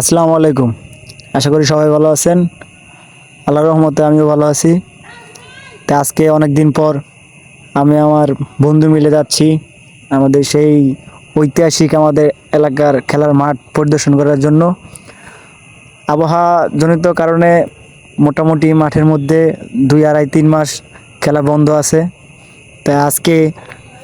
আসসালামু আলাইকুম। আশা করি সবাই ভালো আছেন। আল্লাহর রহমতে আমিও ভালো আছি। তো আজকে অনেক দিন পর আমি আমার বন্ধু মিলে যাচ্ছি আমাদের সেই ঐতিহাসিক আমাদের এলাকার খেলার মাঠ পরিদর্শন করার জন্য। আবহাওয়াজনিত কারণে মোটামুটি মাঠের মধ্যে 2 আড়াই 3 মাস খেলা বন্ধ আছে। তাই আজকে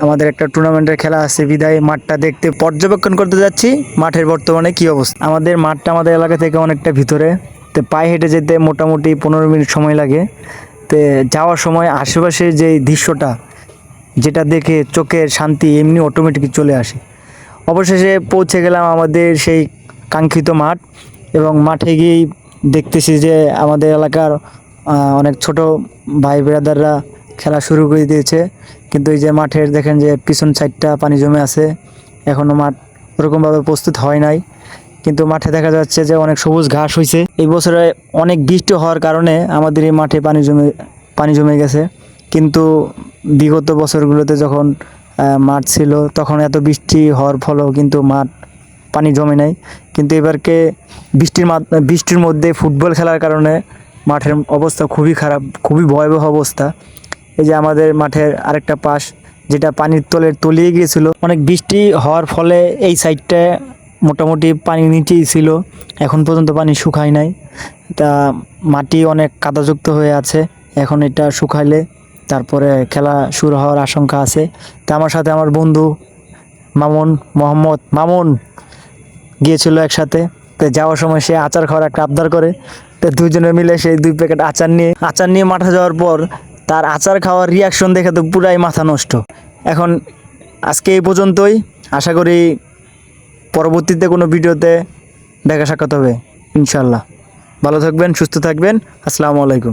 আমাদের একটা টুর্নামেন্টের খেলা আছে বিদায় মাঠটা দেখতে পর্যবেক্ষণ করতে যাচ্ছি মাঠের বর্তমানে কি অবস্থা। আমাদের মাঠটা আমাদের এলাকা থেকে অনেকটা ভিতরে, তো পায়ে হেঁটে যেতে মোটামুটি 15 মিনিট সময় লাগে। তো যাওয়ার সময় আশেপাশের যে দৃশ্যটা যেটা দেখে চোখের শান্তি এমনি অটোমেটিক চলে আসে। অবশেষে পৌঁছে গেলাম আমাদের সেই কাঙ্ক্ষিত মাঠ, এবং মাঠে গিয়েই দেখতেছি যে আমাদের এলাকার অনেক ছোট ভাই ব্রাদাররা খেলা শুরু করে দিয়েছে। কিন্তু এই যে মাঠের দেখেন যে পিছন সাইডটা পানি জমে আছে, এখনও মাঠ ওরকমভাবে প্রস্তুত হয় নাই। কিন্তু মাঠে দেখা যাচ্ছে যে অনেক সবুজ ঘাস হয়েছে। এই বছরে অনেক বৃষ্টি হওয়ার কারণে আমাদের এই মাঠে পানি জমে গেছে। কিন্তু বিগত বছরগুলোতে যখন মাঠ ছিল তখন এত বৃষ্টি হওয়ার ফলেও কিন্তু মাঠ পানি জমে নাই। কিন্তু এবারকে বৃষ্টির মধ্যে ফুটবল খেলার কারণে মাঠের অবস্থা খুবই খারাপ, খুবই ভয়াবহ অবস্থা। এই যে আমাদের মাঠের আরেকটা পাশ যেটা পানির তলিয়ে গিয়েছিল, অনেক বৃষ্টি হওয়ার ফলে এই সাইডটা মোটামুটি পানি নিচেই ছিল, এখন পর্যন্ত পানি শুকায় নাই। তা মাটি অনেক কাদাযুক্ত হয়ে আছে, এখন এটা শুকাইলে তারপরে খেলা শুরু হওয়ার আশঙ্কা আছে। তা আমার সাথে আমার বন্ধু মামুন গিয়েছিল একসাথে। তো যাওয়ার সময় সে আচার খাওয়ার একটা আবদার করে, তো দুজনে মিলে সেই 2 প্যাকেট আচার নিয়ে মাঠে যাওয়ার পর তার আচার খাওয়ার রিয়াকশন দেখে তো পুরাই মাথা নষ্ট। এখন আজকে এই পর্যন্তই, আশা করি পরবর্তীতে কোনো ভিডিওতে দেখা সাক্ষাৎ হবে ইনশাল্লাহ। ভালো থাকবেন, সুস্থ থাকবেন। আসসালামু আলাইকুম।